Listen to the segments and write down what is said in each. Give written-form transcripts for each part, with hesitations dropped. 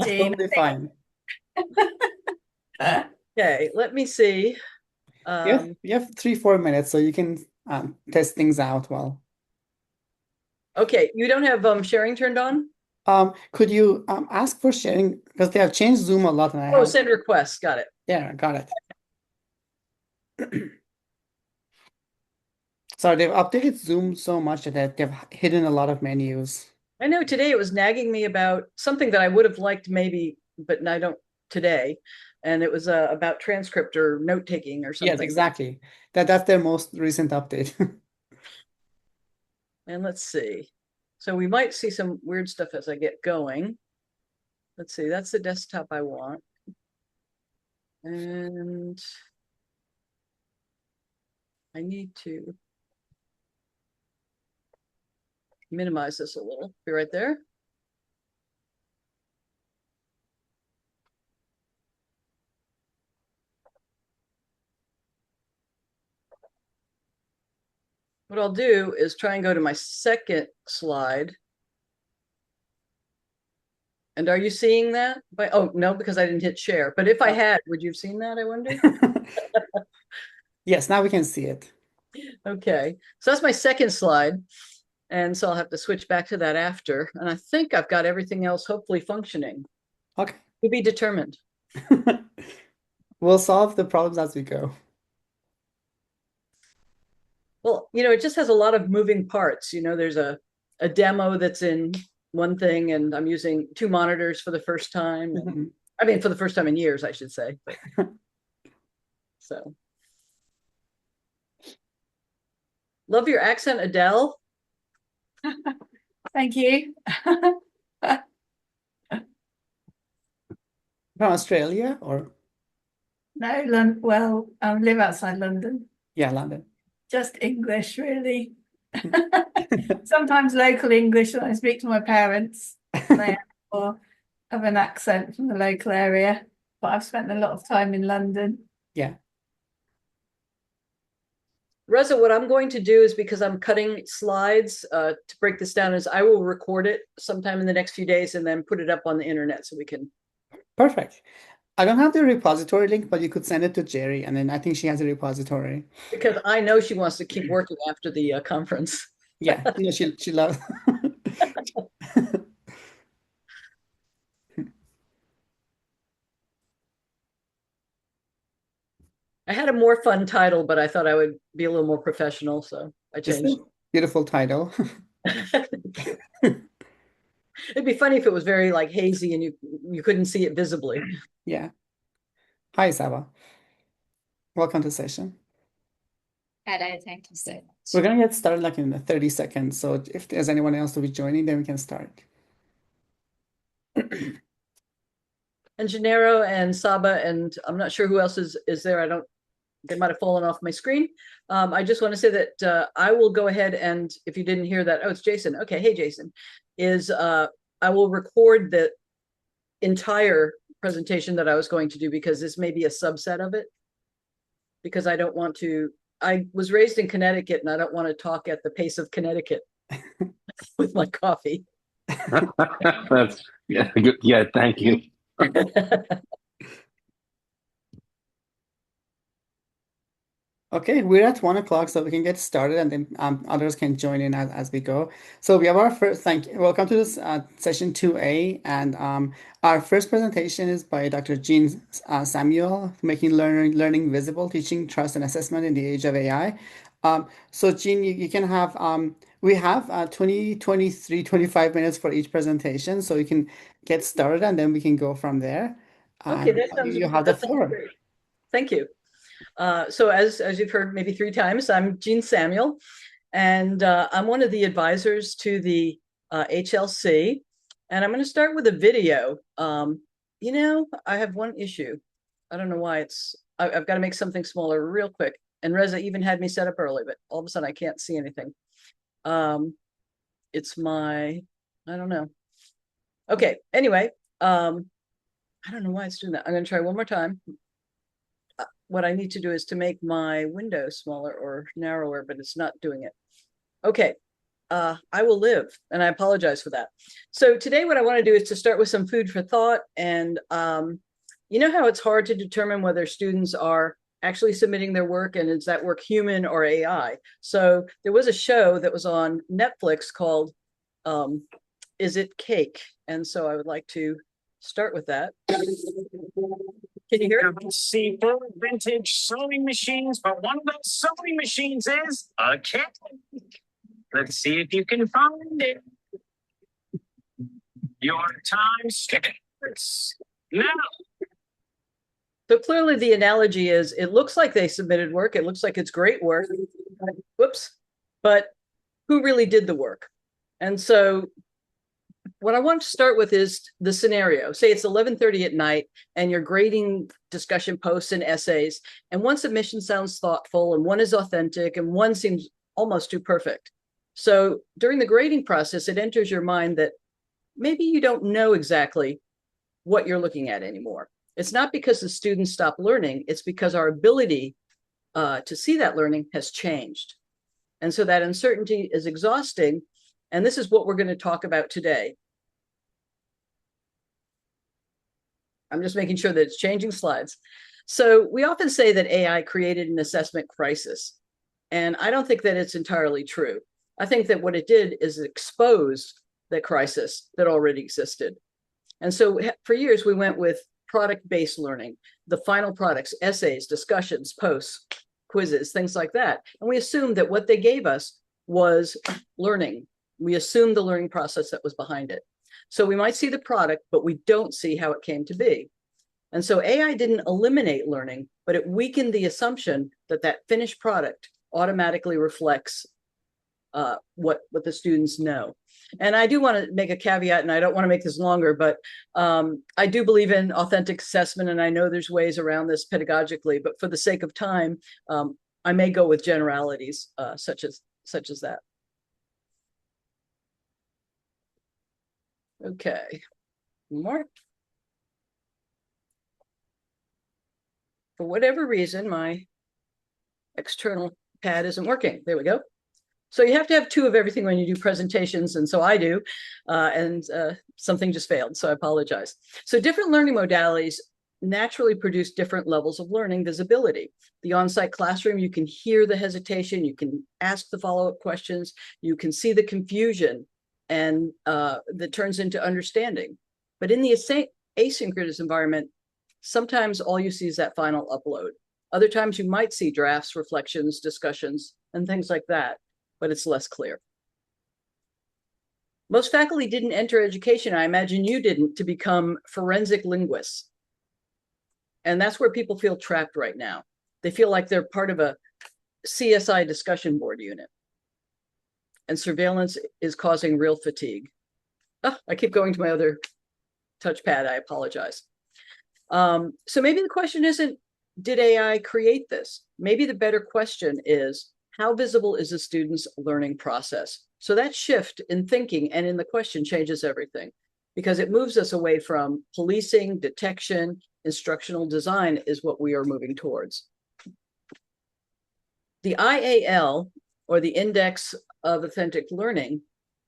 Totally fine. Okay, let me see. You have 3, 4 minutes, so you can test things out well. Okay, you don't have sharing turned on? Could you ask for sharing because they have changed Zoom a lot, and I Oh, have send requests. Got it. yeah, got it. So they've updated Zoom so much that they've hidden a lot of menus. I know today it was nagging me about something that I would have liked maybe, but I don't today. And it was about transcript or note taking or Yes, something. exactly. That's their most recent update. And let's see. So we might see some weird stuff as I get going. Let's see, that's the desktop I want. And I need to minimize this a little. Be right there. What I'll do is try and go to my second slide. And are you seeing that? Oh, no, because I didn't hit share. But if I had, would you have seen that, I wonder? Yes, now we can see it. Okay, so that's my second slide. And so I'll have to switch back to that after. And I think I've got everything else hopefully functioning. Okay. To be determined. We'll solve the problems as we go. Well, it just has a lot of moving parts. There's a demo that's in one thing, and I'm using 2 monitors for the first time. And, I mean, for the first time in years, I should say. So, love your accent, Adele. Thank you. From Australia or? No, well, I live outside London. Yeah, London. Just English, really. Sometimes local English when I speak to my parents. They have an accent from the local area, but I've spent a lot of time in London. Yeah. Reza, what I'm going to do is because I'm cutting slides to break this down is I will record it sometime in the next few days and then put it up on the internet so we can. Perfect. I don't have the repository link, but you could send it to Jerry, and then I think she has a repository. Because I know she wants to keep working after the conference. Yeah, she loves. I had a more fun title, but I thought I would be a little more professional, so I It's a changed. beautiful title. It'd be funny if it was very like hazy and you couldn't see it visibly. Yeah. Hi, Saba. Welcome to session. Hello, thank you so We're much. gonna get started like in 30 seconds. So if there's anyone else to be joining, then we can start. And Gennaro and Saba, and I'm not sure who else is there. They might have fallen off my screen. I just want to say that I will go ahead and if you didn't hear that, oh, it's Jason. Okay, hey Jason, I will record the entire presentation that I was going to do because this may be a subset of it. Because I don't want to. I was raised in Connecticut, and I don't want to talk at the pace of Connecticut with my coffee. That's good. Yeah, thank you. Okay, we're at 1 o'clock, so we can get started, and then others can join in as we go. So we have our first. Welcome to this session 2A, and our first presentation is by Dr. Jean Samuel, making learning visible, teaching trust and assessment in the age of AI. So Jean, you can have we have 20, 23, 25 minutes for each presentation, so you can get started, and then we can go from there. Okay, And you have the that sounds floor. great. Thank you. So as you've heard maybe 3 times, I'm Jean Samuel, and I'm one of the advisors to the HLC, and I'm going to start with a video. I have one issue. I don't know why I've got to make something smaller real quick. And Reza even had me set up early, but all of a sudden I can't see anything. It's I don't know. Okay, anyway, I don't know why it's doing that. I'm going to try one more time. What I need to do is to make my window smaller or narrower, but it's not doing it. Okay. I will live, and I apologize for that. So today what I want to do is to start with some food for thought. And you know how it's hard to determine whether students are actually submitting their work and is that work human or AI? So there was a show that was on Netflix called Is It Cake? And so I would like to start with that. Can you hear it? See full vintage sewing machines, but one of those sewing machines is a cake. Let's see if you can find it. Your time starts now. So clearly the analogy is it looks like they submitted work. It looks like it's great work. Whoops. But who really did the work? And so what I want to start with is the scenario. Say it's 11:30 at night and you're grading discussion posts and essays, and one submission sounds thoughtful and one is authentic and one seems almost too perfect. So during the grading process, it enters your mind that maybe you don't know exactly what you're looking at anymore. It's not because the students stop learning, it's because our ability to see that learning has changed. And so that uncertainty is exhausting. And this is what we're going to talk about today. I'm just making sure that it's changing slides. So we often say that AI created an assessment crisis. And I don't think that it's entirely true. I think that what it did is it exposed the crisis that already existed. And so for years, we went with product-based learning, the final products, essays, discussions, posts, quizzes, things like that. And we assumed that what they gave us was learning. We assumed the learning process that was behind it. So we might see the product, but we don't see how it came to be. And so AI didn't eliminate learning, but it weakened the assumption that that finished product automatically reflects what the students know. And I do want to make a caveat, and I don't want to make this longer, but I do believe in authentic assessment, and I know there's ways around this pedagogically, but for the sake of time, I may go with generalities such as that. Okay, more. For whatever reason, my external pad isn't working. There we go. So you have to have two of everything when you do presentations, and so I do, and something just failed, so I apologize. So different learning modalities naturally produce different levels of learning visibility. The on-site classroom, you can hear the hesitation, you can ask the follow-up questions, you can see the confusion, and that turns into understanding. But in the asynchronous environment, sometimes all you see is that final upload. Other times you might see drafts, reflections, discussions, and things like that, but it's less clear. Most faculty didn't enter education, I imagine you didn't, to become forensic linguists. And that's where people feel trapped right now. They feel like they're part of a CSI discussion board unit. And surveillance is causing real fatigue. Oh, I keep going to my other touchpad, I apologize. So maybe the question isn't, did AI create this? Maybe the better question is, how visible is the student's learning process? So that shift in thinking and in the question changes everything, because it moves us away from policing, detection, instructional design is what we are moving towards. The IAL, or the Index of Authentic Learning,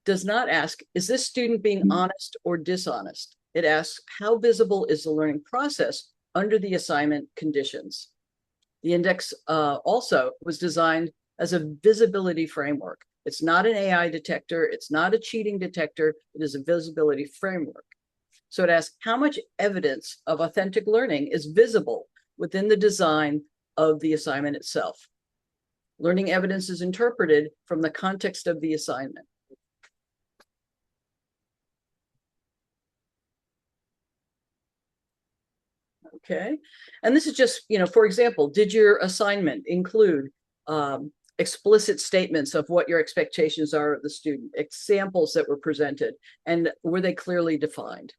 does not ask, is this student being honest or dishonest? It asks, how visible is the learning process under the assignment conditions? The index also was designed as a visibility framework. It's not an AI detector. It's not a cheating detector. It is a visibility framework. So it asks how much evidence of authentic learning is visible within the design of the assignment itself. Learning evidence is interpreted from the context of the assignment. Okay, and this is just, for example, did your assignment include explicit statements of what your expectations are of the student, examples that were presented, and were they clearly defined?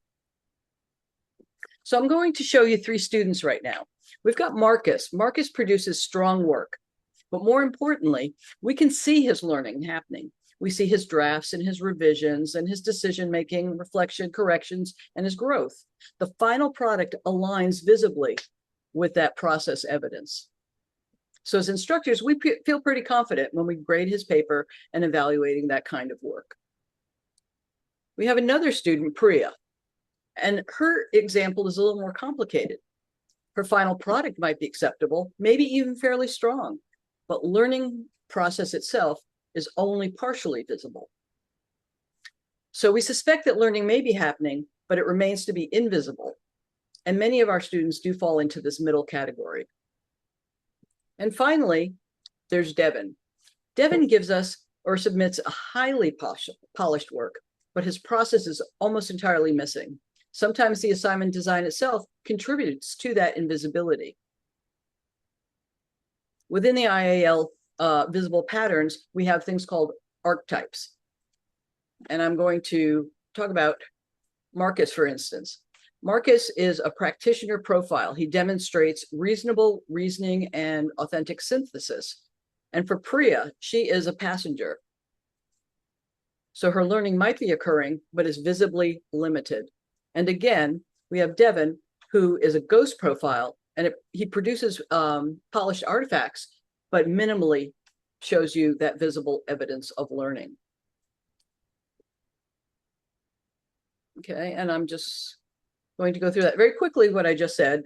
So I'm going to show you 3 students right now. We've got Marcus. Marcus produces strong work, but more importantly, we can see his learning happening. We see his drafts and his revisions and his decision-making, reflection, corrections, and his growth. The final product aligns visibly with that process evidence. So as instructors, we feel pretty confident when we grade his paper and evaluating that kind of work. We have another student, Priya, and her example is a little more complicated. Her final product might be acceptable, maybe even fairly strong, but learning process itself is only partially visible. So we suspect that learning may be happening, but it remains to be invisible. And many of our students do fall into this middle category. And finally, there's Devin. Devin gives us or submits a highly polished work, but his process is almost entirely missing. Sometimes the assignment design itself contributes to that invisibility. Within the IAL visible patterns, we have things called archetypes. And I'm going to talk about Marcus, for instance. Marcus is a practitioner profile. He demonstrates reasonable reasoning and authentic synthesis. And for Priya, she is a passenger. So her learning might be occurring, but is visibly limited. And again, we have Devin, who is a ghost profile, and he produces polished artifacts, but minimally shows you that visible evidence of learning. Okay, and I'm just going to go through that very quickly. What I just said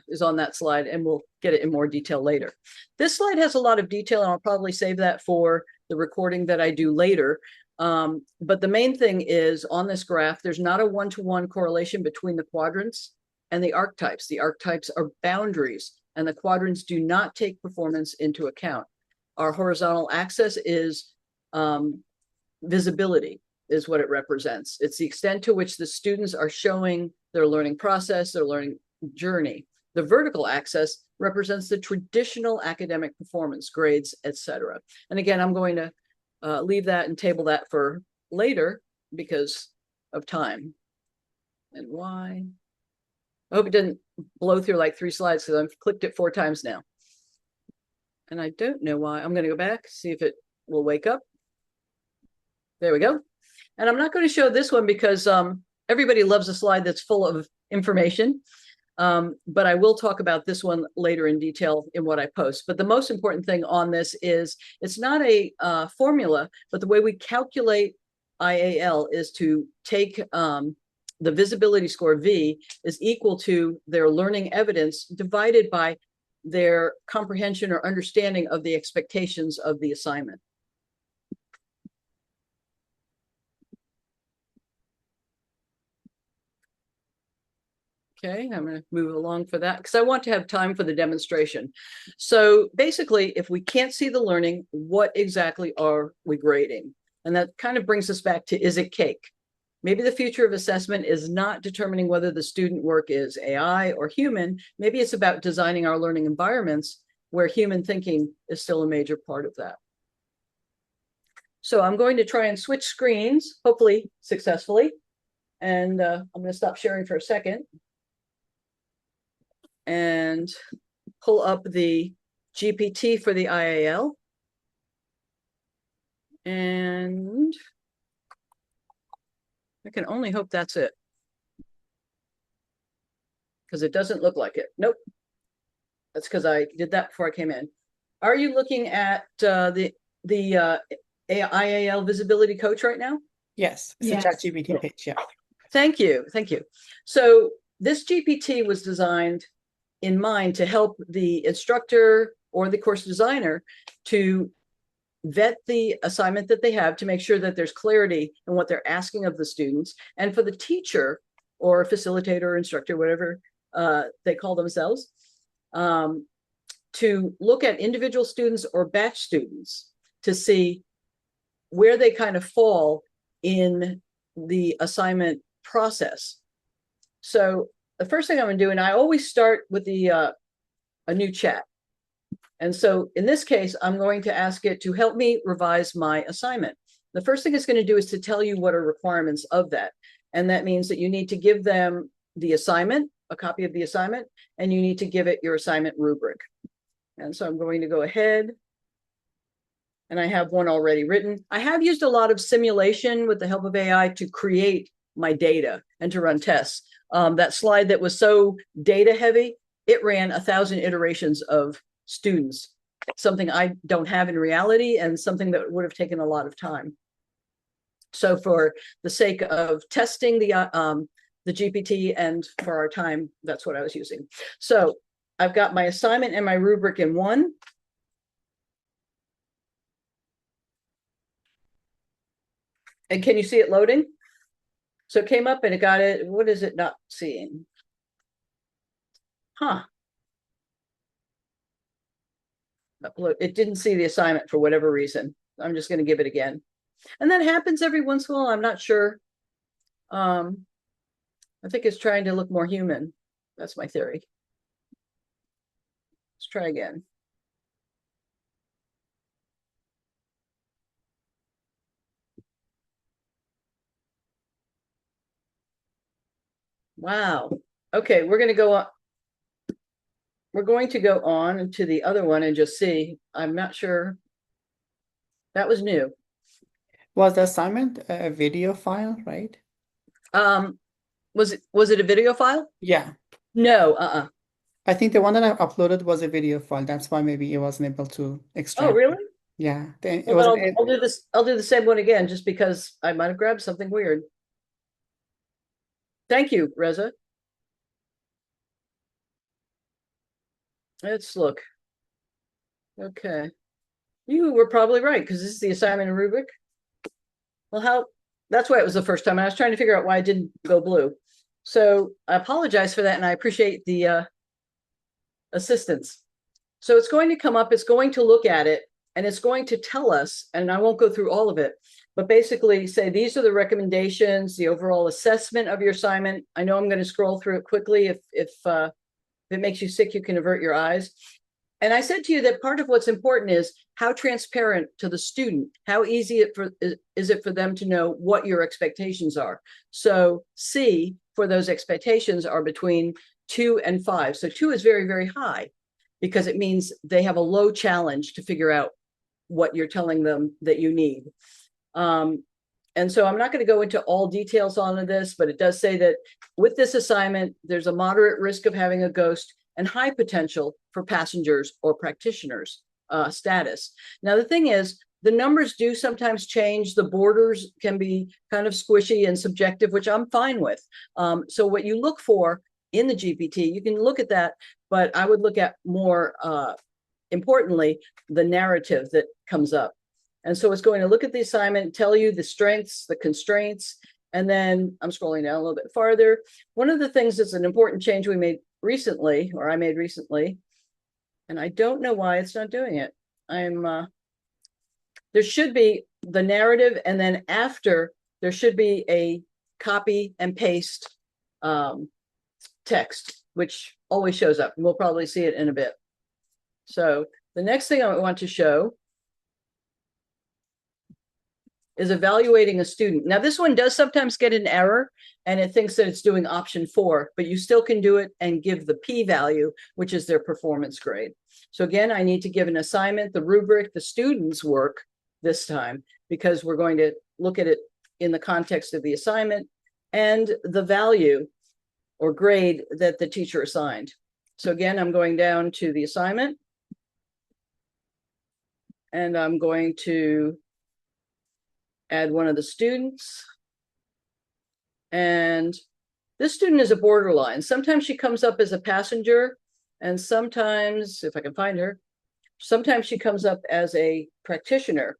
is on that slide, and we'll get it in more detail later. This slide has a lot of detail, and I'll probably save that for the recording that I do later. But the main thing is on this graph, there's not a one-to-one correlation between the quadrants and the archetypes. The archetypes are boundaries, and the quadrants do not take performance into account. Our horizontal axis is visibility, is what it represents. It's the extent to which the students are showing their learning process, their learning journey. The vertical axis represents the traditional academic performance, grades, etc. And again, I'm going to leave that and table that for later because of time. And why? I hope it didn't blow through like 3 slides because I've clicked it 4 times now. And I don't know why. I'm going to go back, see if it will wake up. There we go. And I'm not going to show this one because everybody loves a slide that's full of information. But I will talk about this one later in detail in what I post. But the most important thing on this is it's not a formula, but the way we calculate IAL is to take the visibility score V is equal to their learning evidence divided by their comprehension or understanding of the expectations of the assignment. Okay, I'm going to move along for that because I want to have time for the demonstration. So basically, if we can't see the learning, what exactly are we grading? And that kind of brings us back to, is it cake? Maybe the future of assessment is not determining whether the student work is AI or human. Maybe it's about designing our learning environments where human thinking is still a major part of that. So I'm going to try and switch screens, hopefully successfully. And I'm going to stop sharing for a second and pull up the GPT for the IAL. And I can only hope that's it, because it doesn't look like it. Nope. That's because I did that before I came in. Are you looking at the IAL visibility coach right now? Yes, it's Yes. a ChatGPT page, yeah. Thank you. Thank you. So this GPT was designed in mind to help the instructor or the course designer to vet the assignment that they have to make sure that there's clarity in what they're asking of the students, and for the teacher or facilitator or instructor, whatever they call themselves, to look at individual students or batch students to see where they kind of fall in the assignment process. So the first thing I'm going to do, and I always start with the a new chat. And so in this case, I'm going to ask it to help me revise my assignment. The first thing it's going to do is to tell you what are requirements of that. And that means that you need to give them the assignment, a copy of the assignment, and you need to give it your assignment rubric. And so I'm going to go ahead. And I have one already written. I have used a lot of simulation with the help of AI to create my data and to run tests. That slide that was so data heavy, it ran 1,000 iterations of students something I don't have in reality and something that would have taken a lot of time. So for the sake of testing the GPT and for our time, that's what I was using. So I've got my assignment and my rubric in one. And can you see it loading? So it came up and it got it. What is it not seeing? Huh. It didn't see the assignment for whatever reason. I'm just going to give it again. And that happens every once in a while. I'm not sure. I think it's trying to look more human. That's my theory. Let's try again. Wow. Okay, we're going to go on. We're going to go on to the other one and just see. I'm not sure. That was new. Was the assignment a video file, right? Was it a video file? Yeah. No, I think the one that I uploaded was a video file. That's why maybe it wasn't able to extract. Oh, really? Yeah. Then it Well, wasn't. I'll do this. I'll do the same one again, just because I might have grabbed something weird. Thank you, Reza. Let's look. Okay. You were probably right, because this is the assignment and rubric. Well, that's why it was the first time. I was trying to figure out why it didn't go blue. So I apologize for that, and I appreciate the assistance. So it's going to come up, it's going to look at it, and it's going to tell us, and I won't go through all of it, but basically say, these are the recommendations, the overall assessment of your assignment. I know I'm going to scroll through it quickly. If it makes you sick, you can avert your eyes. And I said to you that part of what's important is how transparent to the student, how easy is it for them to know what your expectations are. So C for those expectations are between 2 and 5. So 2 is very, very high because it means they have a low challenge to figure out what you're telling them that you need. And so I'm not going to go into all details on this, but it does say that with this assignment, there's a moderate risk of having a ghost and high potential for passengers or practitioners status. Now, the thing is, the numbers do sometimes change. The borders can be kind of squishy and subjective, which I'm fine with. So what you look for in the GPT, you can look at that, but I would look at more importantly, the narrative that comes up. And so it's going to look at the assignment, tell you the strengths, the constraints, and then I'm scrolling down a little bit farther. One of the things that's an important change we made recently, or I made recently, and I don't know why it's not doing it. There should be the narrative, and then after there should be a copy and paste text, which always shows up, and we'll probably see it in a bit. So the next thing I want to show is evaluating a student. Now, this one does sometimes get an error, and it thinks that it's doing option 4, but you still can do it and give the p-value, which is their performance grade. So again, I need to give an assignment, the rubric, the student's work this time, because we're going to look at it in the context of the assignment and the value or grade that the teacher assigned. So again, I'm going down to the assignment, and I'm going to add one of the students. And this student is a borderline. Sometimes she comes up as a passenger, and sometimes, if I can find her, sometimes she comes up as a practitioner.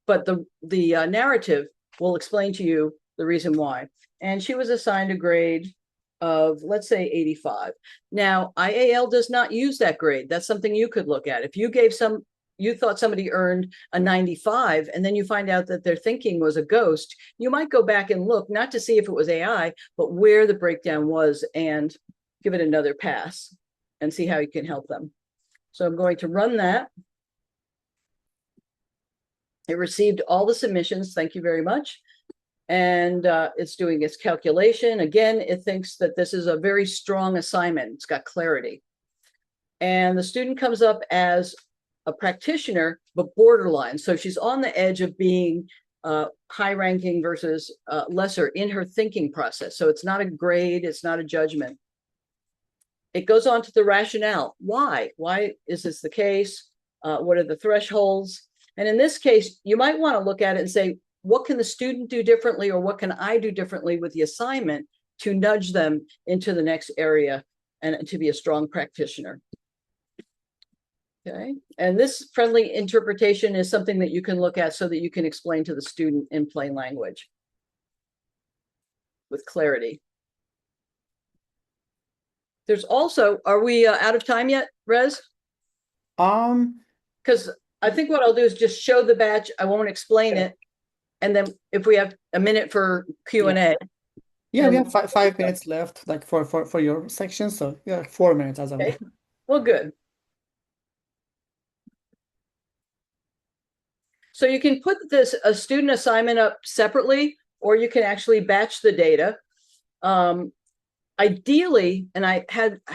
But the narrative will explain to you the reason why. And she was assigned a grade of, let's say, 85. Now, IAL does not use that grade. That's something you could look at. If you thought somebody earned a 95, and then you find out that their thinking was a ghost, you might go back and look, not to see if it was AI, but where the breakdown was, and give it another pass and see how you can help them. So I'm going to run that. It received all the submissions. Thank you very much. And it's doing its calculation. Again, it thinks that this is a very strong assignment. It's got clarity. And the student comes up as a practitioner, but borderline. So she's on the edge of being high ranking versus lesser in her thinking process. So it's not a grade, it's not a judgment. It goes on to the rationale. Why is this the case? What are the thresholds? And in this case, you might want to look at it and say, what can the student do differently, or what can I do differently with the assignment to nudge them into the next area and to be a strong practitioner? Okay, and this friendly interpretation is something that you can look at so that you can explain to the student in plain language with clarity. There's also, are we out of time yet, Rez? Because I think what I'll do is just show the batch. I won't explain it. And then if we have a minute for Q&A. Yeah, we have 5 minutes left, like for your section. So yeah, 4 minutes as of now. Okay. Well, good. So you can put a student assignment up separately, or you can actually batch the data. Ideally, and I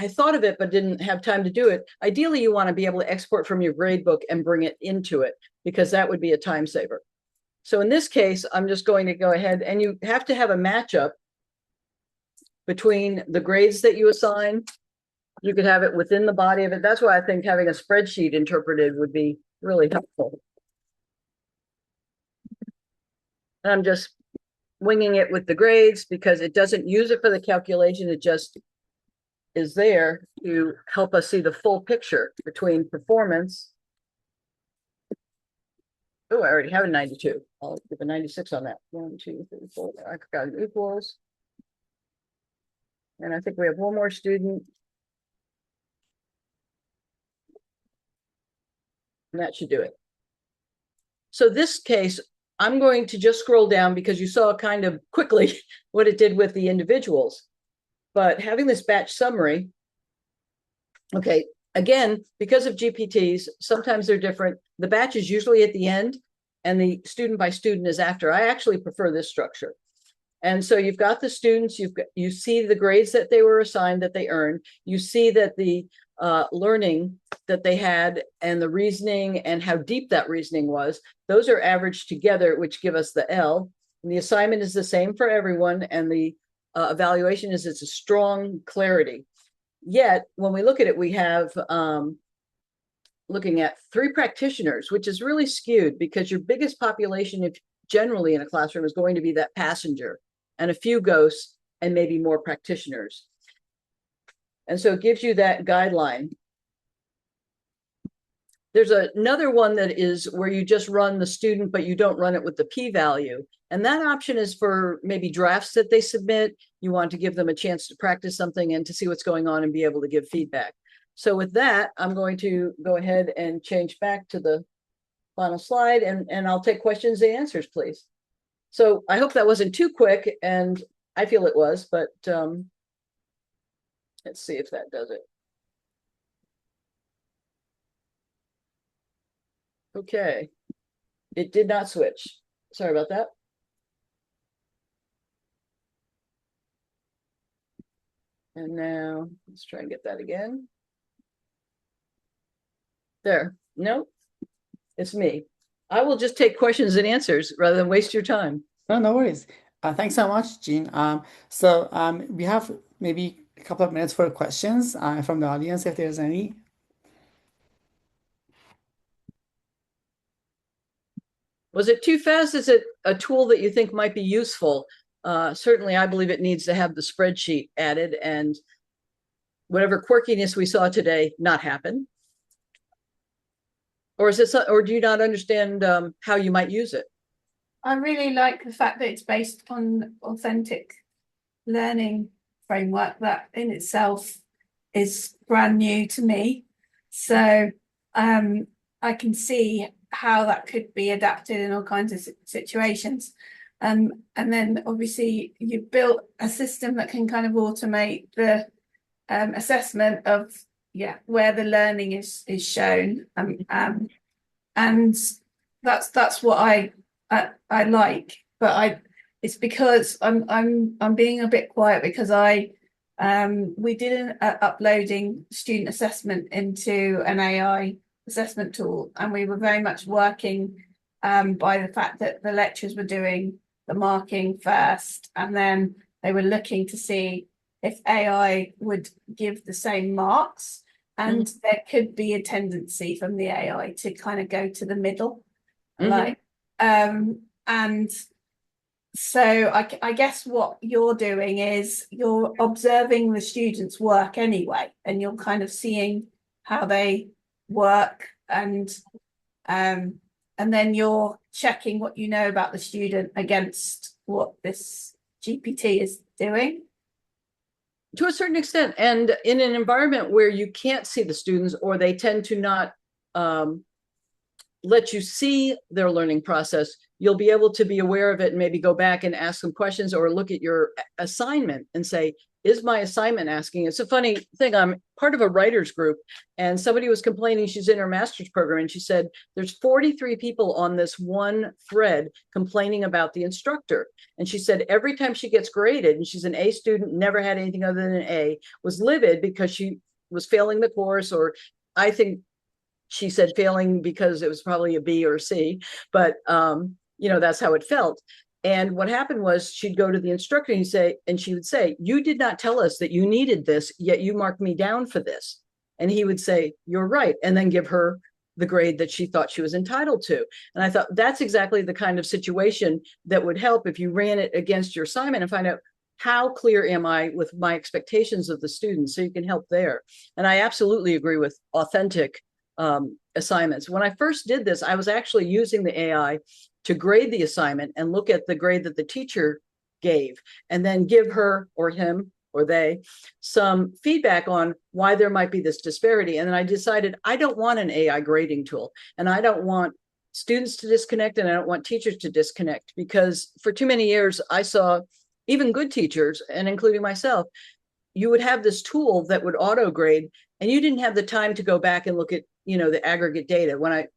thought of it, but didn't have time to do it. Ideally, you want to be able to export from your gradebook and bring it into it, because that would be a time saver. So in this case, I'm just going to go ahead, and you have to have a matchup between the grades that you assign. You could have it within the body of it. That's why I think having a spreadsheet interpreted would be really helpful. And I'm just winging it with the grades because it doesn't use it for the calculation. It just is there to help us see the full picture between performance. Oh, I already have a 92. I'll give a 96 on that. 1, 2, 3, 4. I got an equals. And I think we have one more student. And that should do it. So this case, I'm going to just scroll down because you saw kind of quickly what it did with the individuals. But having this batch summary, okay, again, because of GPTs, sometimes they're different. The batch is usually at the end and the student by student is after. I actually prefer this structure. And so you've got the students, you see the grades that they were assigned, that they earned. You see that the learning that they had and the reasoning and how deep that reasoning was, those are averaged together, which give us the L. And the assignment is the same for everyone. And the evaluation is it's a strong clarity. Yet, when we look at it, we have looking at 3 practitioners, which is really skewed because your biggest population, if generally in a classroom, is going to be that passenger and a few ghosts and maybe more practitioners. And so it gives you that guideline. There's another one that is where you just run the student, but you don't run it with the p-value. And that option is for maybe drafts that they submit. You want to give them a chance to practice something and to see what's going on and be able to give feedback. So with that, I'm going to go ahead and change back to the final slide, and I'll take questions and answers, please. So I hope that wasn't too quick, and I feel it was, but let's see if that does it. Okay, it did not switch. Sorry about that. And now let's try and get that again. There, no, it's me. I will just take questions and answers rather than waste your time. No worries. Thanks so much, Jean. We have maybe a couple of minutes for questions from the audience, if there's any. Was it too fast? Is it a tool that you think might be useful? Certainly, I believe it needs to have the spreadsheet added and whatever quirkiness we saw today not happen. Or is this, or do you not understand how you might use it? I really like the fact that it's based on authentic learning framework that in itself is brand new to me. So I can see how that could be adapted in all kinds of situations. And then obviously you built a system that can kind of automate the assessment of where the learning is shown. And that's what I like, but it's because I'm being a bit quiet because we did an uploading student assessment into an AI assessment tool, and we were very much working by the fact that the lecturers were doing the marking first, and then they were looking to see if AI would give the same marks. and there could be a tendency from the AI to kind of go to the middle, Mhm. like, and so I guess what you're doing is you're observing the students' work anyway, and you're kind of seeing how they work, and then you're checking what you know about the student against what this GPT is doing. To a certain extent, and in an environment where you can't see the students, or they tend to not let you see their learning process, you'll be able to be aware of it and maybe go back and ask some questions, or look at your assignment and say, is my assignment asking? It's a funny thing. I'm part of a writers group, and somebody was complaining. She's in her master's program, and she said there's 43 people on this one thread complaining about the instructor. And she said every time she gets graded, and she's an A student, never had anything other than an A, was livid because she was failing the course, or I think she said failing because it was probably a B or a C, but that's how it felt. And what happened was she'd go to the instructor and she would say, you did not tell us that you needed this, yet you marked me down for this. And he would say, you're right, and then give her the grade that she thought she was entitled to. And I thought that's exactly the kind of situation that would help if you ran it against your assignment and find out, how clear am I with my expectations of the students, so you can help there. And I absolutely agree with authentic assignments. When I first did this, I was actually using the AI to grade the assignment and look at the grade that the teacher gave, and then give her or him or they some feedback on why there might be this disparity. And then I decided I don't want an AI grading tool, and I don't want students to disconnect, and I don't want teachers to disconnect, because for too many years I saw even good teachers, and including myself, you would have this tool that would auto grade, and you didn't have the time to go back and look at the aggregate data. When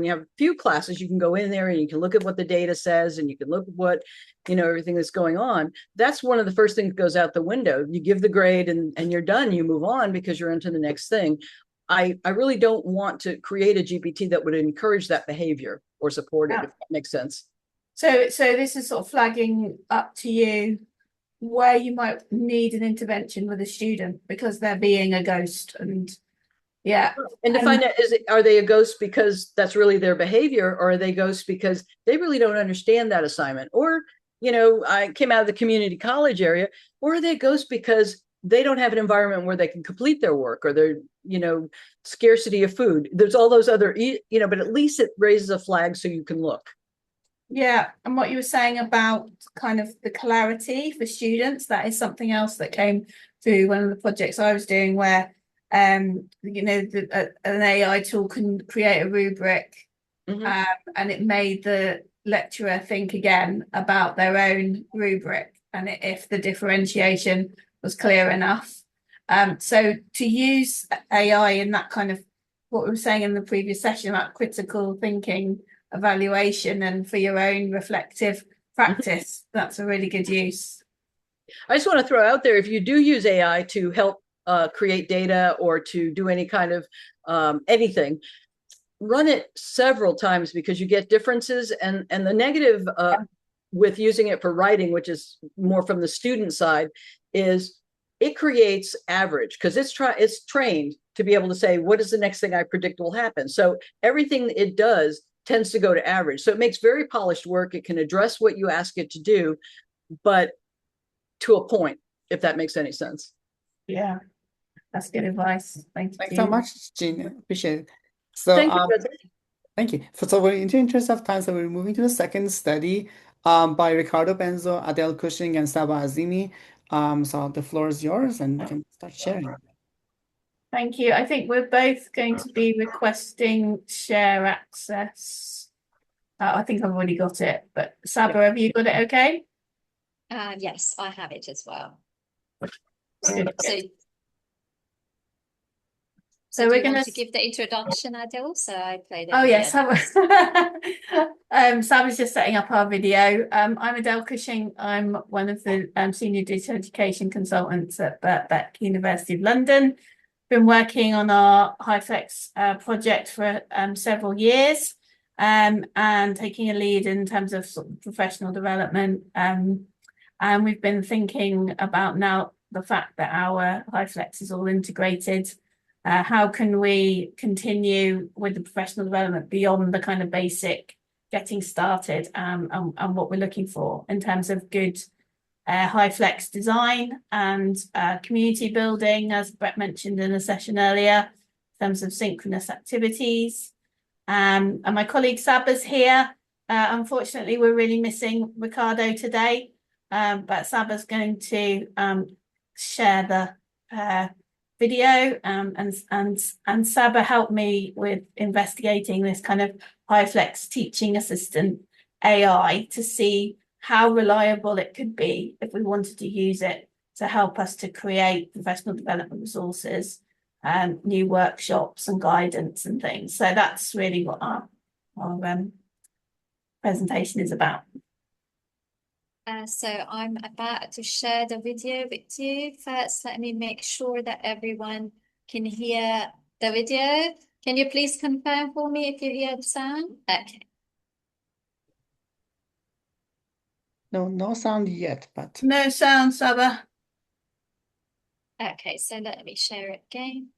you have a few classes, you can go in there and you can look at what the data says, and you can look at what everything that's going on. That's one of the first things that goes out the window. You give the grade and you're done. You move on because you're into the next thing. I really don't want to create a GPT that would encourage that behavior or support it, if that makes sense. So this is sort of flagging up to you where you might need an intervention with a student because they're being a ghost. And to find out, are they a ghost because that's really their behavior, or are they ghosts because they really don't understand that assignment? Or I came out of the community college area, or are they ghosts because they don't have an environment where they can complete their work, or they're scarcity of food? There's all those other but at least it raises a flag so you can look. Yeah, and what you were saying about kind of the clarity for students, that is something else that came through one of the projects I was doing, where an AI tool can create a rubric, and it made the lecturer think again about their own rubric, and if the differentiation was clear enough. So to use AI in that kind of, what we were saying in the previous session about critical thinking, evaluation, and for your own reflective practice, that's a really good use. I just want to throw out there, if you do use AI to help create data or to do any kind of anything, run it several times, because you get differences. And the negative with using it for writing, which is more from the student side, is it creates average, because it's trained to be able to say, what is the next thing I predict will happen? So everything it does tends to go to average. So it makes very polished work. It can address what you ask it to do, but to a point, if that makes any sense. Yeah, that's good advice. Thank you. Thanks so much, Jean. Appreciate it. So thank you. So we're in the interest of time, so we're moving to the second study by Ricardo Benzo, Adele Cushing, and Saba Azimi. So the floor is yours, and you can start sharing. Thank you. I think we're both going to be requesting share access. I think I've already got it, but Saba, have you got it okay? Yes, I have it as well. Good. So we're going to give the introduction, Adele. So I played it. Oh yes, Saba's just setting up our video. I'm Adele Cushing. I'm one of the senior digital education consultants at Birkbeck, University of London. Been working on our HyFlex project for several years, and taking a lead in terms of sort of professional development. And we've been thinking about now the fact that our HyFlex is all integrated How can we continue with the professional development beyond the kind of basic getting started, and what we're looking for in terms of good HyFlex design and community building, as Brett mentioned in the session earlier, in terms of synchronous activities. And my colleague Saba's here. Unfortunately, we're really missing Ricardo today, but Saba's going to share the video, and Saba helped me with investigating this kind of HyFlex teaching assistant AI to see how reliable it could be if we wanted to use it to help us to create professional development resources and new workshops and guidance and things. So that's really what our presentation is about. So I'm about to share the video with you. First, let me make sure that everyone can hear the video. Can you please confirm for me if you hear the sound? Okay. No sound yet, but No sound, Saba. Okay, so let me share it again.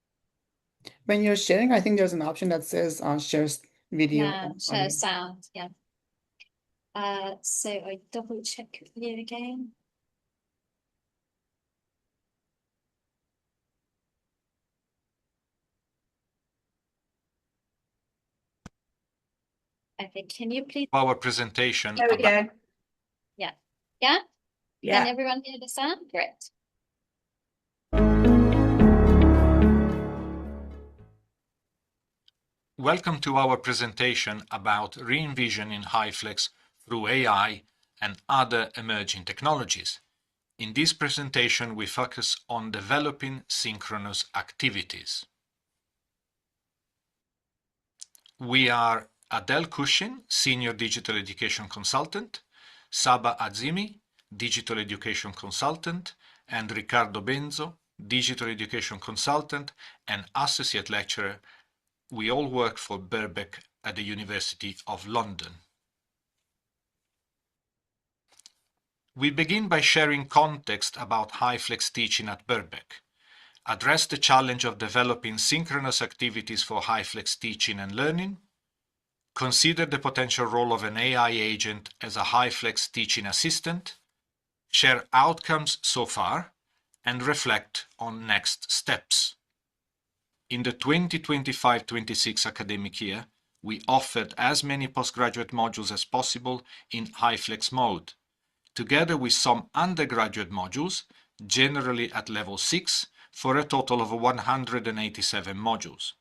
when you're sharing, I think there's an option that says share video. Yeah, share sound, yeah. So I double check with you again. Okay, can you please? Our presentation. There we go. Yeah. Yeah? Yeah. Can everyone hear the sound? Great. Welcome to our presentation about re-envisioning HyFlex through AI and other emerging technologies. In this presentation, we focus on developing synchronous activities. We are Adele Cushin, Senior Digital Education Consultant, Saba Azimi, Digital Education Consultant, and Riccardo Benzo, Digital Education Consultant and Associate Lecturer. We all work for Birkbeck at the University of London. We begin by sharing context about HyFlex teaching at Birkbeck, address the challenge of developing synchronous activities for HyFlex teaching and learning, consider the potential role of an AI agent as a HyFlex teaching assistant, share outcomes so far, and reflect on next steps. In the 2025-26 academic year, we offered as many postgraduate modules as possible in HyFlex mode, together with some undergraduate modules, generally at level 6, for a total of 187 modules.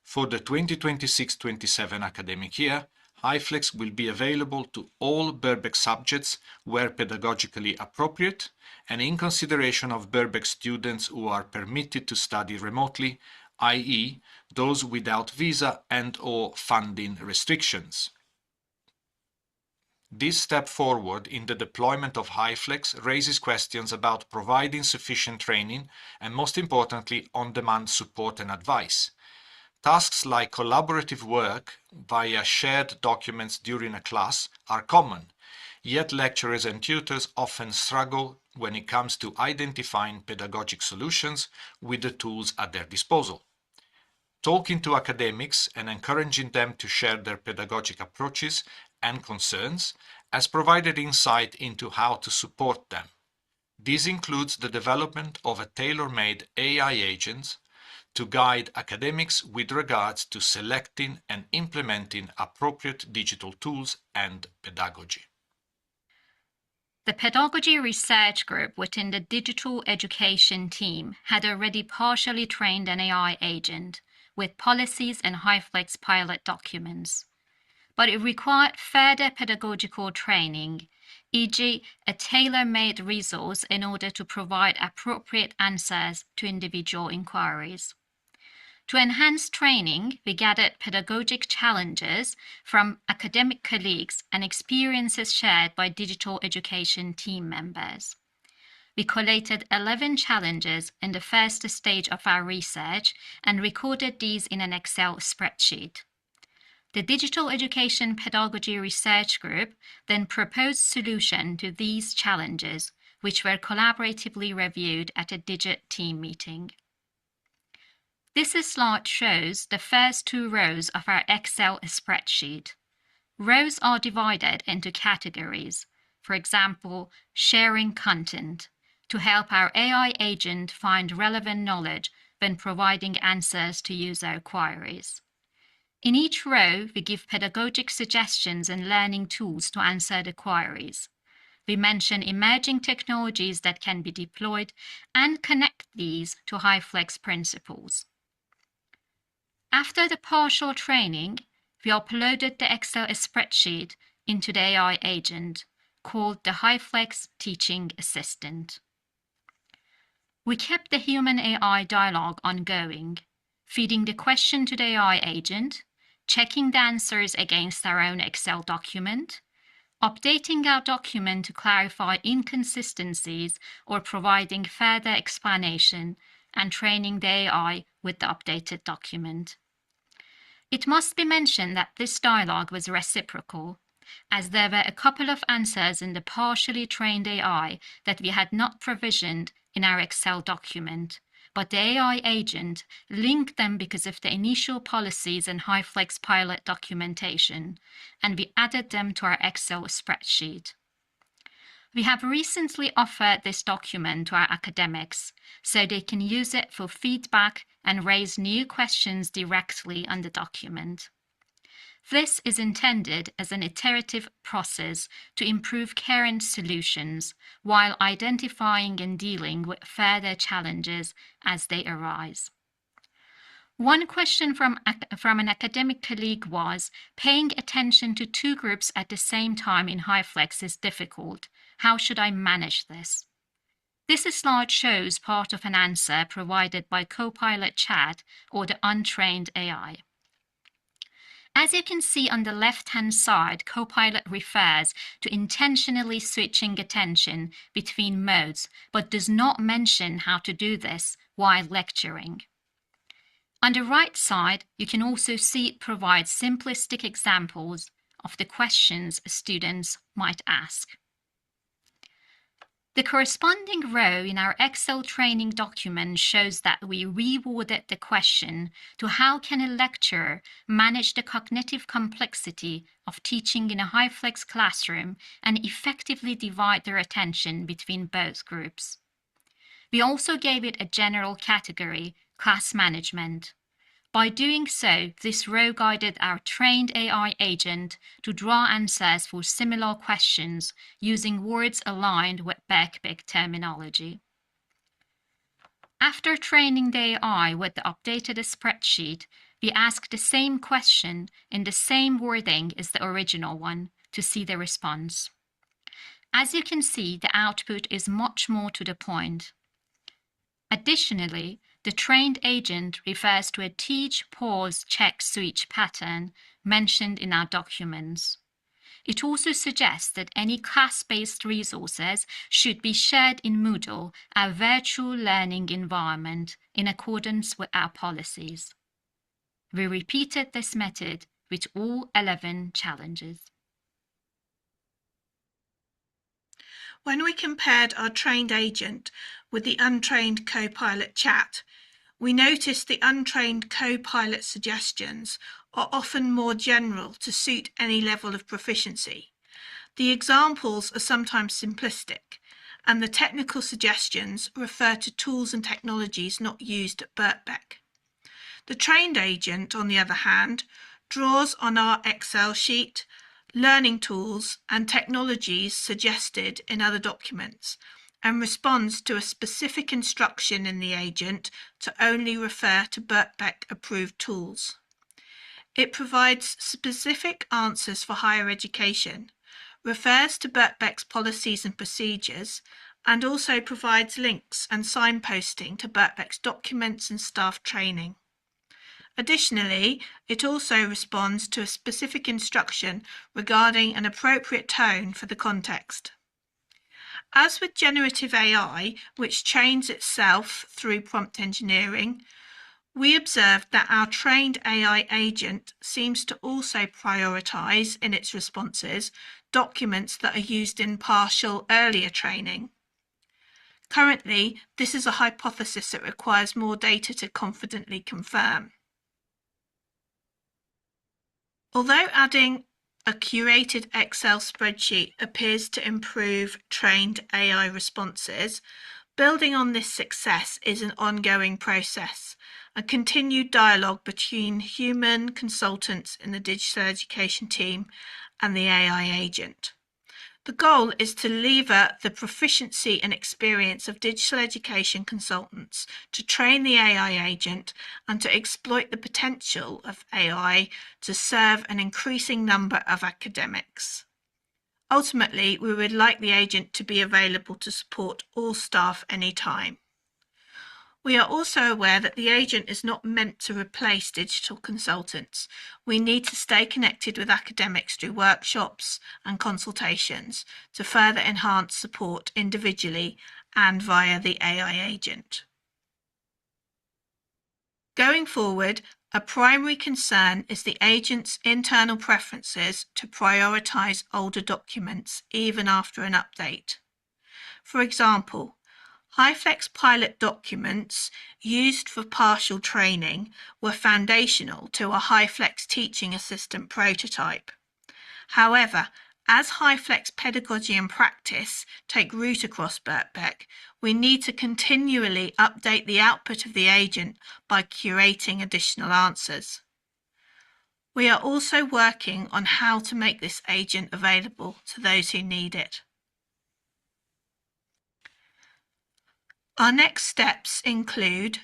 For the 2026-27 academic year, HyFlex will be available to all Birkbeck subjects where pedagogically appropriate and in consideration of Birkbeck students who are permitted to study remotely, i.e., those without visa and/or funding restrictions. This step forward in the deployment of HyFlex raises questions about providing sufficient training and, most importantly, on-demand support and advice. Tasks like collaborative work via shared documents during a class are common, yet lecturers and tutors often struggle when it comes to identifying pedagogic solutions with the tools at their disposal. Talking to academics and encouraging them to share their pedagogic approaches and concerns has provided insight into how to support them. This includes the development of a tailor-made AI agent to guide academics with regards to selecting and implementing appropriate digital tools and pedagogy. The Pedagogy Research Group within the Digital Education team had already partially trained an AI agent with policies and HyFlex pilot documents, but it required further pedagogical training, e.g. a tailor-made resource in order to provide appropriate answers to individual inquiries. To enhance training, we gathered pedagogic challenges from academic colleagues and experiences shared by digital education team members. We collated 11 challenges in the first stage of our research and recorded these in an Excel spreadsheet. The Digital Education Pedagogy Research Group then proposed solutions to these challenges, which were collaboratively reviewed at a Digit team meeting. This slide shows the first 2 rows of our Excel spreadsheet. Rows are divided into categories, for example, sharing content, to help our AI agent find relevant knowledge when providing answers to user queries. In each row, we give pedagogic suggestions and learning tools to answer the queries. We mention emerging technologies that can be deployed and connect these to HyFlex principles. After the partial training, we uploaded the Excel spreadsheet into the AI agent, called the HyFlex Teaching Assistant. We kept the human-AI dialogue ongoing, feeding the question to the AI agent, checking the answers against our own Excel document, updating our document to clarify inconsistencies or providing further explanation, and training the AI with the updated document. It must be mentioned that this dialogue was reciprocal, as there were a couple of answers in the partially trained AI that we had not provisioned in our Excel document, but the AI agent linked them because of the initial policies and HyFlex pilot documentation, and we added them to our Excel spreadsheet. We have recently offered this document to our academics so they can use it for feedback and raise new questions directly on the document. This is intended as an iterative process to improve current solutions while identifying and dealing with further challenges as they arise. One question from an academic colleague was, paying attention to 2 groups at the same time in HyFlex is difficult. How should I manage this? This slide shows part of an answer provided by Copilot Chat or the untrained AI. As you can see on the left-hand side, Copilot refers to intentionally switching attention between modes, but does not mention how to do this while lecturing. On the right side, you can also see it provides simplistic examples of the questions students might ask. The corresponding row in our Excel training document shows that we reworded the question to how can a lecturer manage the cognitive complexity of teaching in a HyFlex classroom and effectively divide their attention between both groups. We also gave it a general category, class management. By doing so, this row guided our trained AI agent to draw answers for similar questions using words aligned with Birkbeck terminology. After training the AI with the updated spreadsheet, we asked the same question in the same wording as the original one to see the response. As you can see, the output is much more to the point. Additionally, the trained agent refers to a teach, pause, check, switch pattern mentioned in our documents. It also suggests that any class-based resources should be shared in Moodle, our virtual learning environment, in accordance with our policies. We repeated this method with all 11 challenges. When we compared our trained agent with the untrained Copilot Chat, we noticed the untrained Copilot suggestions are often more general to suit any level of proficiency. The examples are sometimes simplistic, and the technical suggestions refer to tools and technologies not used at Birkbeck. The trained agent, on the other hand, draws on our Excel sheet, learning tools and technologies suggested in other documents, and responds to a specific instruction in the agent to only refer to Birkbeck approved tools. It provides specific answers for higher education, refers to Birkbeck's policies and procedures, and also provides links and signposting to Birkbeck's documents and staff training. Additionally, it also responds to a specific instruction regarding an appropriate tone for the context. As with generative AI, which trains itself through prompt engineering, we observed that our trained AI agent seems to also prioritize in its responses documents that are used in partial earlier training. Currently, this is a hypothesis that requires more data to confidently confirm. Although adding a curated Excel spreadsheet appears to improve trained AI responses, building on this success is an ongoing process, a continued dialogue between human consultants in the digital education team and the AI agent. The goal is to lever the proficiency and experience of digital education consultants to train the AI agent and to exploit the potential of AI to serve an increasing number of academics. Ultimately, we would like the agent to be available to support all staff anytime. We are also aware that the agent is not meant to replace digital consultants. We need to stay connected with academics through workshops and consultations to further enhance support individually and via the AI agent. Going forward, a primary concern is the agent's internal preferences to prioritize older documents even after an update. For example, HyFlex pilot documents used for partial training were foundational to a HyFlex teaching assistant prototype. However, as HyFlex pedagogy and practice take root across Birkbeck, we need to continually update the output of the agent by curating additional answers. We are also working on how to make this agent available to those who need it. Our next steps include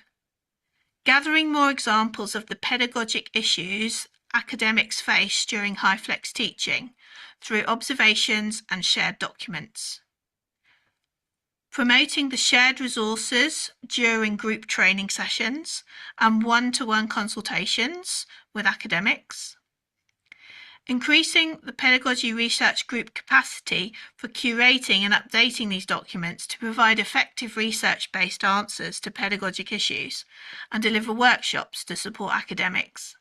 gathering more examples of the pedagogic issues academics face during HyFlex teaching through observations and shared documents, promoting the shared resources during group training sessions and one-to-one consultations with academics, increasing the pedagogy research group capacity for curating and updating these documents to provide effective research-based answers to pedagogic issues and deliver workshops to support academics,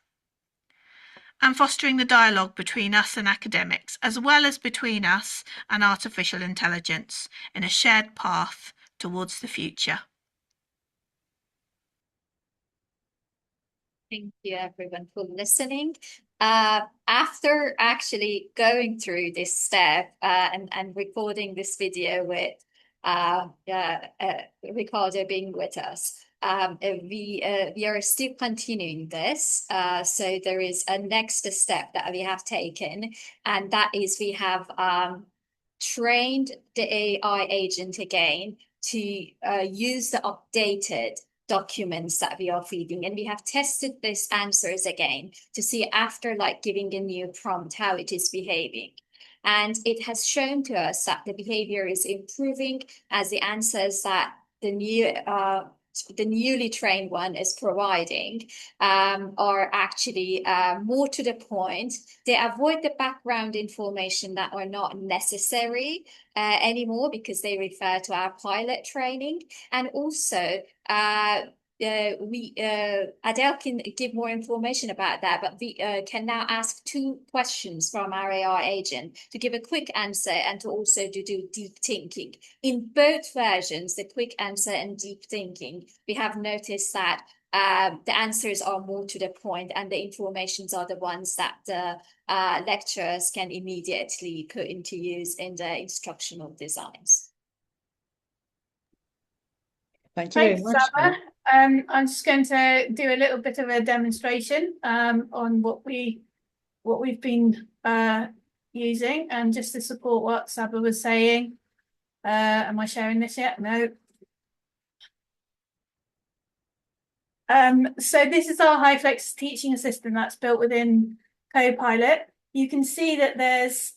and fostering the dialogue between us and academics, as well as between us and artificial intelligence in a shared path towards the future. Thank you everyone for listening. After actually going through this step and recording this video with Ricardo being with us, we are still continuing this. So there is a next step that we have taken, and that is we have trained the AI agent again to use the updated documents that we are feeding, and we have tested these answers again to see after like giving a new prompt how it is behaving, and it has shown to us that the behavior is improving as the answers that the newly trained one is providing are actually more to the point. They avoid the background information that are not necessary anymore because they refer to our pilot training. And also Adele can give more information about that, but we can now ask 2 questions from our AI agent to give a quick answer and to also do deep thinking. In both versions, the quick answer and deep thinking, we have noticed that the answers are more to the point and the informations are the ones that the lecturers can immediately put into use in the instructional designs. Thank you very Thanks, much. Saba. I'm just going to do a little bit of a demonstration on what we've been using, and just to support what Saba was saying. Am I sharing this yet? No. So this is our HyFlex teaching assistant that's built within Copilot. You can see that there's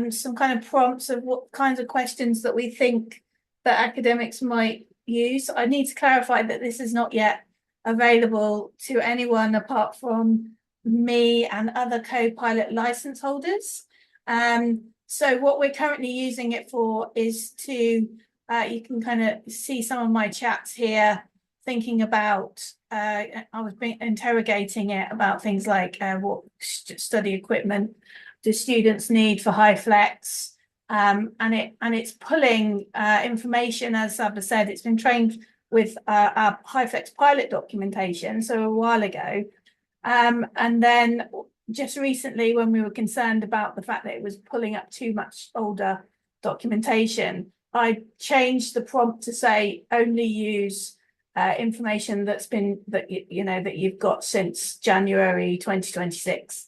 some kind of prompts of what kinds of questions that we think that academics might use. I need to clarify that this is not yet available to anyone apart from me and other Copilot license holders. So what we're currently using it for is to, you can kind of see some of my chats here, thinking about, I was interrogating it about things like what study equipment do students need for HyFlex, and it's pulling information, as Saba said. It's been trained with our HyFlex pilot documentation, so a while ago, and then just recently, when we were concerned about the fact that it was pulling up too much older documentation, I changed the prompt to say only use information that you've got since January 2026.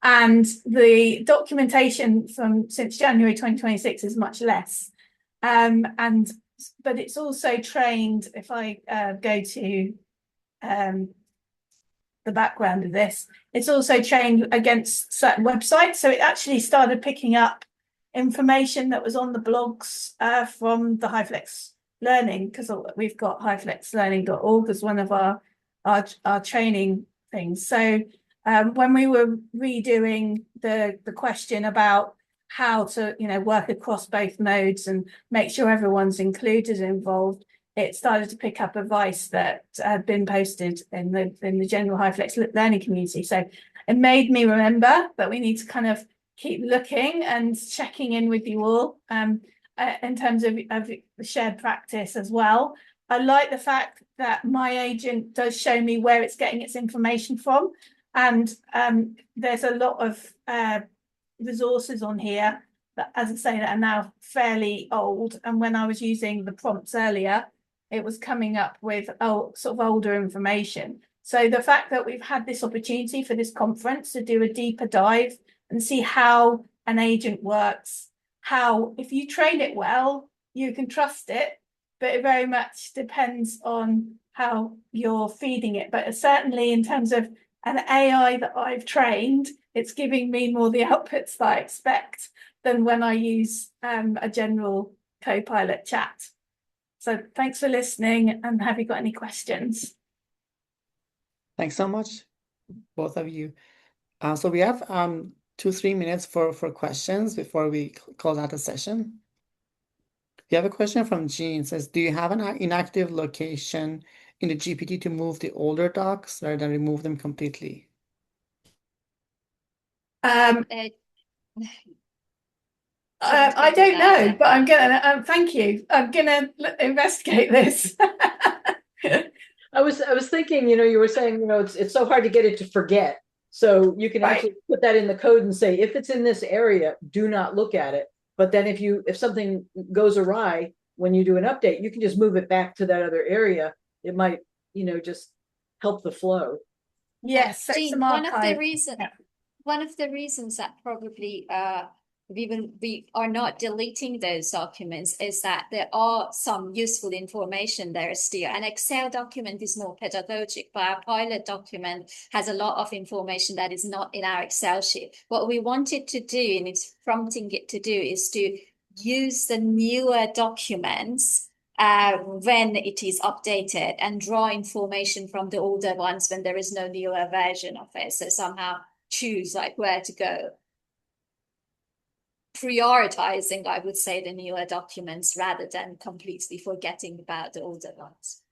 And the documentation from since January 2026 is much less. But it's also trained, if I go to the background of this, it's also trained against certain websites. So it actually started picking up information that was on the blogs from the HyFlex Learning, because we've got hyflexlearning.org as one of our training things. So when we were redoing the question about how to work across both modes and make sure everyone's included and involved, it started to pick up advice that had been posted in the general HyFlex learning community. So it made me remember that we need to kind of keep looking and checking in with you all in terms of shared practice as well. I like the fact that my agent does show me where it's getting its information from. And there's a lot of resources on here that, as I say, that are now fairly old. And when I was using the prompts earlier, it was coming up with sort of older information. So the fact that we've had this opportunity for this conference to do a deeper dive and see how an agent works, how if you train it well, you can trust it, but it very much depends on how you're feeding it. But certainly in terms of an AI that I've trained, it's giving me more the outputs that I expect than when I use a general Copilot chat. So thanks for listening, and have you got any questions? Thanks so much, both of you. So we have 2-3 minutes for questions before we close out the session. We have a question from Jean. It says, do you have an inactive location in the GPT to move the older docs rather than remove them completely? I don't know, but I'm gonna thank you. I'm gonna investigate this. I was thinking, you were saying, it's so hard to get it to forget. So you can actually put that in the code and say, if it's in this area, do not look at it. But then if something goes awry when you do an update, you can just move it back to that other area. It might, just help the flow. Yes, Jean, one of the reasons that probably we are not deleting those documents is that there are some useful information there still. An Excel document is more pedagogic, but our pilot document has a lot of information that is not in our Excel sheet. What we wanted to do, and it's prompting it to do, is to use the newer documents when it is updated and draw information from the older ones when there is no newer version of it. So somehow choose like where to go. Prioritizing, I would say, the newer documents rather than completely forgetting about the older ones.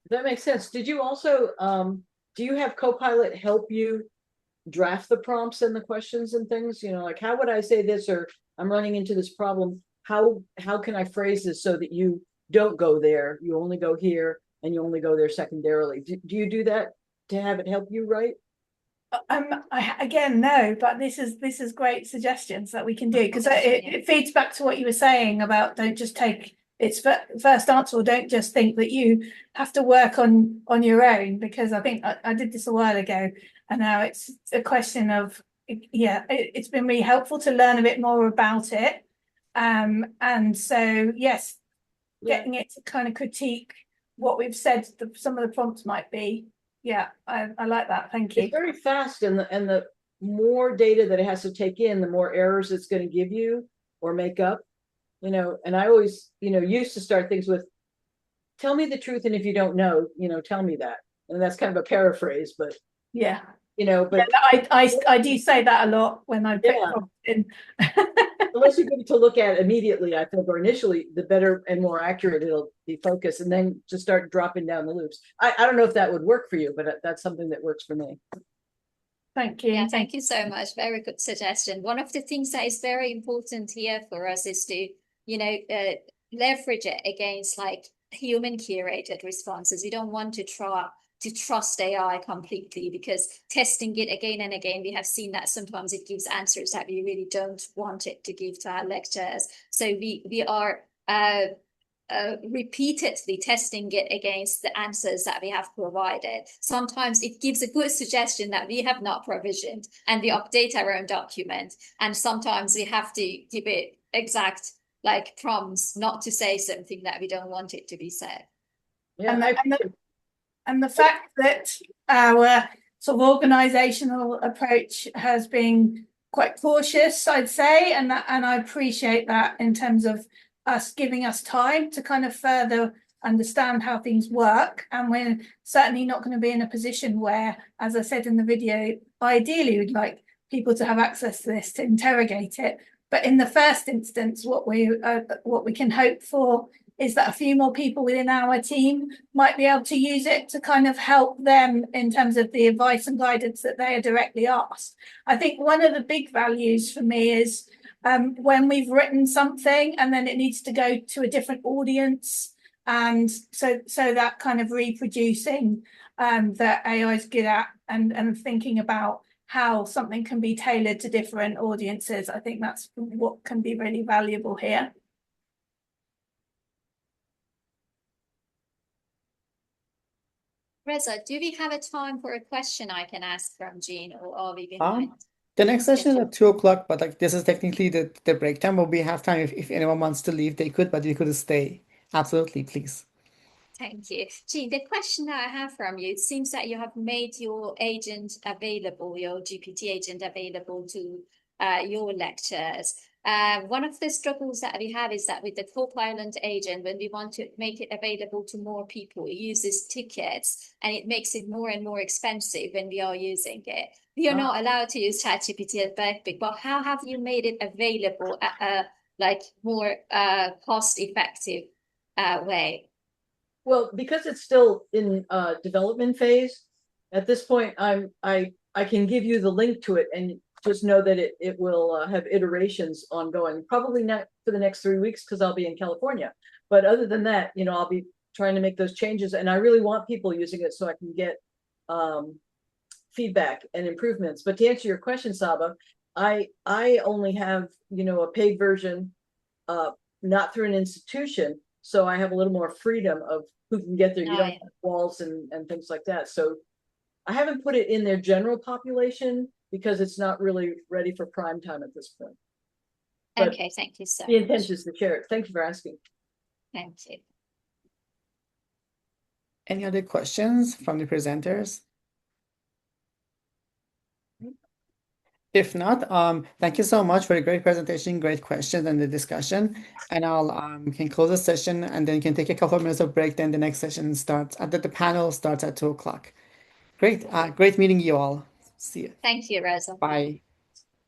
That makes sense. Did you also, do you have Copilot help you draft the prompts and the questions and things? Like, how would I say this, or I'm running into this problem. How can I phrase this so that you don't go there? You only go here, and you only go there secondarily. Do you do that to have it help you write? Again, no, but this is great suggestions that we can do, because it feeds back to what you were saying about don't just take its first answer, or don't just think that you have to work on your own, because I think I did this a while ago, and now it's a question of, it's been really helpful to learn a bit more about it. And so, yes, getting it to kind of critique what we've said, some of the prompts might be. Yeah, I like that. Thank you. It's very fast, and the more data that it has to take in, the more errors it's going to give you or make up. And I always, used to start things with, tell me the truth, and if you don't know, tell me that. And that's kind of a paraphrase, but yeah. But I do say that a lot when I put prompts in. Unless you get to look at it immediately, I think, or initially, the better and more accurate it'll be focused, and then just start dropping down the loops. I don't know if that would work for you, but that's something that works for me. Thank you. Yeah, thank you so much. Very good suggestion. One of the things that is very important here for us is to, leverage it against like human curated responses. We don't want to try to trust AI completely, because testing it again and again, we have seen that sometimes it gives answers that we really don't want it to give to our lecturers. So we are repeatedly testing it against the answers that we have provided. Sometimes it gives a good suggestion that we have not provisioned, and we update our own document. And sometimes we have to give it exact like prompts not to say something that we don't want it to be said. Yeah, And the fact that our sort of organizational approach has been quite cautious, I'd say, and I appreciate that in terms of giving us time to kind of further understand how things work. And we're certainly not going to be in a position where, as I said in the video, ideally we'd like people to have access to this to interrogate it. But in the first instance, what we can hope for is that a few more people within our team might be able to use it to kind of help them in terms of the advice and guidance that they are directly asked. I think one of the big values for me is when we've written something and then it needs to go to a different audience, and so that kind of reproducing that AI is good at, and thinking about how something can be tailored to different audiences. I think that's what can be really valuable here. Reza, do we have a time for a question I can ask from Jean, or are we behind? The next session is at 2 o'clock, but like this is technically the break time, but we have time if anyone wants to leave, they could, but you could stay. Absolutely, please. Thank you. Jean, the question that I have from you, it seems that you have made your agent available, your GPT agent available to your lecturers. One of the struggles that we have is that with the Copilot agent, when we want to make it available to more people, it uses tickets, and it makes it more and more expensive when we are using it. We are not allowed to use ChatGPT at Birkbeck, but how have you made it available at a like more cost-effective way? Well, because it's still in development phase, at this point, I can give you the link to it, and just know that it will have iterations ongoing, probably not for the next 3 weeks because I'll be in California. But other than that, I'll be trying to make those changes, and I really want people using it so I can get feedback and improvements. But to answer your question, Saba, I only have a paid version, not through an institution, so I have a little more freedom of who can get there. You don't have walls and things like that. So I haven't put it in their general population because it's not really ready for prime time at this point. But okay, thank you so much. The intention is to share it. Thank you for asking. Thank you. Any other questions from the presenters? If not, thank you so much for a great presentation, great questions, and the discussion. And I'll can close the session, and then can take a couple of minutes of break. Then the next session starts the panel starts at 2 o'clock. Great, great meeting you all. See you. Thank you, Reza. Bye.